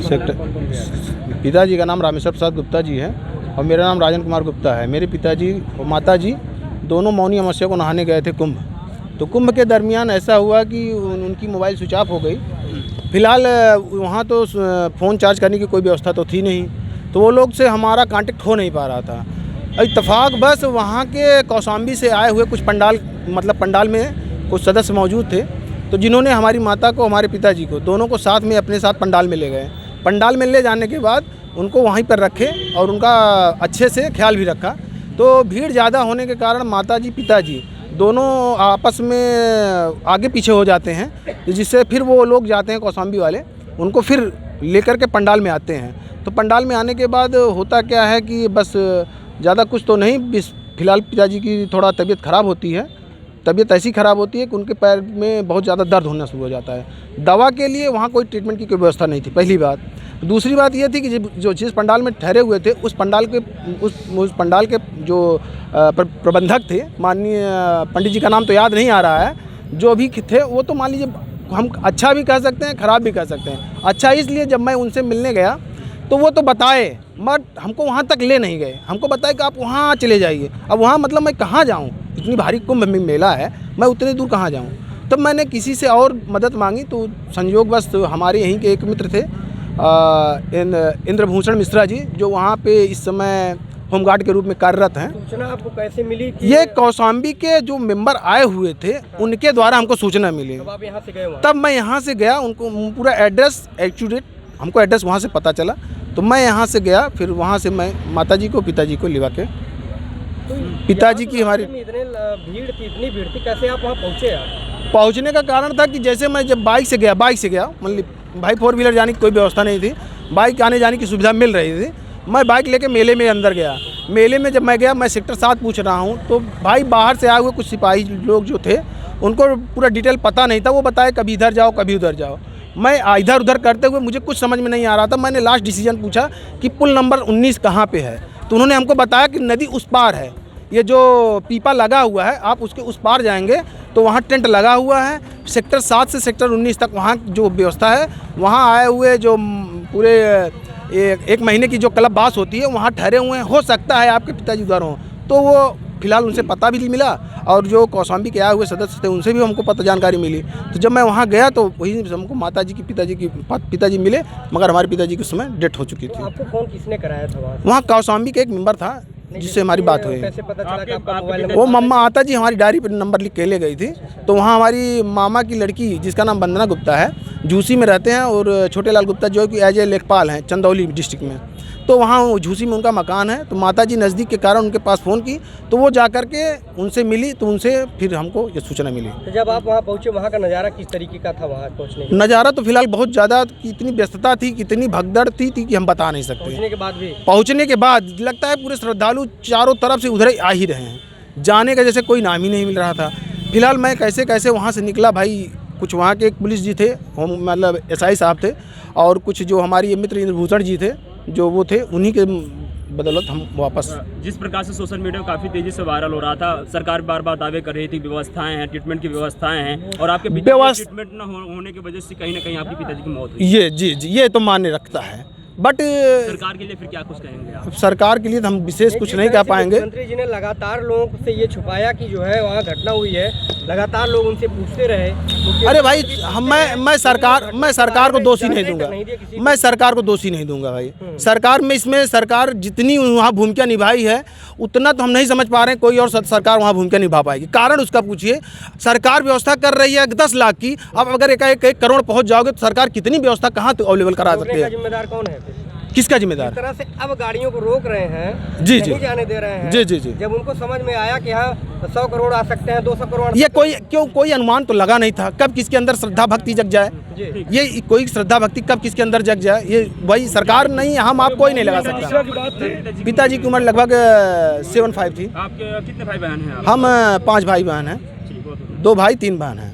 Sector पिताजी का नाम रामेश्वर प्रसाद गुप्ता जी है और मेरा नाम राजन कुमार गुप्ता है। मेरे पिताजी और माताजी दोनों मौनी अमावस्या को नहाने गए थे कुंभ। तो कुंभ के दरमियान ऐसा हुआ कि उनकी मोबाइल स्विच ऑफ हो गई। फ़िलहाल वहाँ तो फ़ोन चार्ज करने की कोई व्यवस्था तो थी नहीं, तो वो लोग से हमारा कांटेक्ट हो नहीं पा रहा था। इत्तेफाक बस वहाँ के कौशाम्बी से आए हुए कुछ पंडाल में कुछ सदस्य मौजूद थे, तो जिन्होंने हमारी माता को, हमारे पिताजी को, दोनों को साथ में अपने साथ पंडाल में ले गए। पंडाल में ले जाने के बाद उनको वहीं पर रखे और उनका अच्छे से ख्याल भी रखा। तो भीड़ ज़्यादा होने के कारण माताजी पिताजी दोनों आपस में आगे पीछे हो जाते हैं, जिससे फिर वो लोग जाते हैं कौशाम्बी वाले, उनको फिर लेकर के पंडाल में आते हैं। तो पंडाल में आने के बाद होता क्या है कि बस ज़्यादा कुछ तो नहीं, फ़िलहाल पिताजी की थोड़ा तबीयत ख़राब होती है। तबीयत ऐसी ख़राब होती है कि उनके पैर में बहुत ज़्यादा दर्द होना शुरू हो जाता है। दवा के लिए वहाँ कोई ट्रीटमेंट की कोई व्यवस्था नहीं थी, पहली बात। दूसरी बात ये थी कि जिस पंडाल में ठहरे हुए थे उस पंडाल के जो प्रबंधक थे, माननीय पंडित जी का नाम तो याद नहीं आ रहा है, जो भी थे वो तो मान लीजिए हम अच्छा भी कह सकते हैं, ख़राब भी कह सकते हैं। अच्छा इसलिए जब मैं उनसे मिलने गया तो वो तो बताए, बट हमको वहाँ तक ले नहीं गए। हमको बताए कि आप वहाँ चले जाइए। अब वहाँ मतलब मैं कहाँ जाऊँ, इतनी भारी कुंभ में मेला है, मैं उतने दूर कहाँ जाऊँ। तब मैंने किसी से और मदद मांगी, तो संयोगवश हमारे यहीं के एक मित्र थे इंद्रभूषण मिश्रा जी, जो वहाँ पे इस समय होमगार्ड के रूप में कार्यरत हैं। सूचना आपको कैसे मिली कि ये कौशाम्बी के जो मेंबर आए हुए थे उनके द्वारा हमको सूचना मिली। तब आप यहाँ से गए? तब मैं यहाँ से गया, उनको पूरा एड्रेस एक्यूरेट हमको एड्रेस वहाँ से पता चला, तो मैं यहाँ से गया। फिर वहाँ से मैं माताजी को पिताजी को लिवा के, तो पिताजी की हमारी इतनी भीड़ थी, कैसे आप वहाँ पहुँचे? पहुँचने का कारण था कि जैसे मैं जब बाइक से गया मतलब भाई 4 व्हीलर जाने की कोई व्यवस्था नहीं थी, बाइक आने जाने की सुविधा मिल रही थी। मैं बाइक लेके मेले में अंदर गया। मेले में जब मैं गया, मैं सेक्टर 7 पूछ रहा हूँ, तो भाई बाहर से आए हुए कुछ सिपाही लोग जो थे उनको पूरा डिटेल पता नहीं था। वो बताए कभी इधर जाओ कभी उधर जाओ। मैं इधर उधर करते हुए मुझे कुछ समझ में नहीं आ रहा था। मैंने लास्ट डिसीजन पूछा कि पुल नंबर 19 कहाँ पे है, तो उन्होंने हमको बताया कि नदी उस पार है, ये जो पीपा लगा हुआ है आप उसके उस पार जाएंगे तो वहाँ टेंट लगा हुआ है। सेक्टर 7 से सेक्टर 19 तक वहाँ जो व्यवस्था है, वहाँ आए हुए जो पूरे एक महीने की जो क्लब बास होती है वहाँ ठहरे हुए हैं। हो सकता है आपके पिताजी उधर हों, तो वो फिलहाल उनसे पता भी मिला और जो कौशाम्बी के आए हुए सदस्य थे उनसे भी हमको जानकारी मिली। तो जब मैं वहाँ गया तो वही हमको माताजी की पिताजी मिले, मगर हमारे पिताजी के समय डेथ हो चुकी थी। आपको फोन किसने कराया था? वहाँ कौशाम्बी के एक मेंबर था जिससे हमारी बात हुई। कैसे पता चला कि आपका मोबाइल नंबर? वो मम्मा आता जी हमारी डायरी पर नंबर लिख के ले गई थी। तो वहाँ हमारी मामा की लड़की जिसका नाम वंदना गुप्ता है, झूसी में रहते हैं, और छोटे लाल गुप्ता जो कि एज ए लेखपाल हैं चंदौली डिस्ट्रिक्ट में, तो वहाँ झूसी में उनका मकान है। तो माताजी नज़दीक के कारण उनके पास फ़ोन की, तो वो जा कर के उनसे मिली, तो उनसे फिर हमको ये सूचना मिली। तो जब आप वहाँ पहुँचे, वहाँ का नज़ारा किस तरीके का था? वहाँ पहुँचने नज़ारा तो फिलहाल बहुत ज़्यादा, इतनी व्यस्तता थी, कितनी भगदड़ थी कि हम बता नहीं सकते। पहुँचने के बाद लगता है पूरे श्रद्धालु चारों तरफ से उधर ही आ ही रहे हैं, जाने का जैसे कोई नाम ही नहीं मिल रहा था। फिलहाल मैं कैसे वहाँ से निकला भाई, कुछ वहाँ के एक पुलिस जी थे, मतलब SI साहब थे, और कुछ जो हमारी ये मित्र इंद्रभूषण जी थे जो वो थे, उन्हीं के बदौलत हम वापस। जिस प्रकार से सोशल मीडिया काफ़ी तेज़ी से वायरल हो रहा था, सरकार बार बार दावे कर रही थी व्यवस्थाएं हैं, ट्रीटमेंट की व्यवस्थाएं हैं, और आपके पिताजी ट्रीटमेंट न होने की वजह से कहीं ना कहीं आपके पिताजी की मौत हुई। ये जी ये तो मान्य रखता है, बट सरकार के लिए फिर क्या कुछ कहेंगे आप? सरकार के लिए तो हम विशेष कुछ नहीं कह पाएंगे। मुख्यमंत्री जी ने लगातार लोगों से ये छुपाया कि जो है वहाँ घटना हुई है, लगातार लोग उनसे पूछते रहे। अरे भाई मैं सरकार को दोषी नहीं दूंगा, मैं सरकार को दोषी नहीं दूंगा भाई। सरकार में इसमें सरकार जितनी वहाँ भूमिका निभाई है उतना तो हम नहीं समझ पा रहे हैं कोई और सरकार वहाँ भूमिका निभा पाएगी। कारण उसका पूछिए, सरकार व्यवस्था कर रही है 10 लाख की, अब अगर एक करोड़ पहुँच जाओगे तो सरकार कितनी व्यवस्था कहाँ अवेलेबल करा सकती है? जिम्मेदार कौन है? किसका जिम्मेदार? इस तरह से अब गाड़ियों को रोक रहे हैं, जी नहीं जाने दे रहे हैं। जी जब उनको समझ में आया कि हाँ 100 करोड़ आ सकते हैं, 200 करोड़, ये कोई अनुमान तो लगा नहीं था कब किसके अंदर श्रद्धा भक्ति जग जाए। ये कोई श्रद्धा भक्ति कब किसके अंदर जग जाए, ये वही सरकार नहीं, हम आप कोई नहीं लगा सकता। पिताजी की उम्र लगभग 75 थी। आपके कितने भाई बहन हैं? हम 5 भाई बहन हैं, 2 भाई 3 बहन हैं।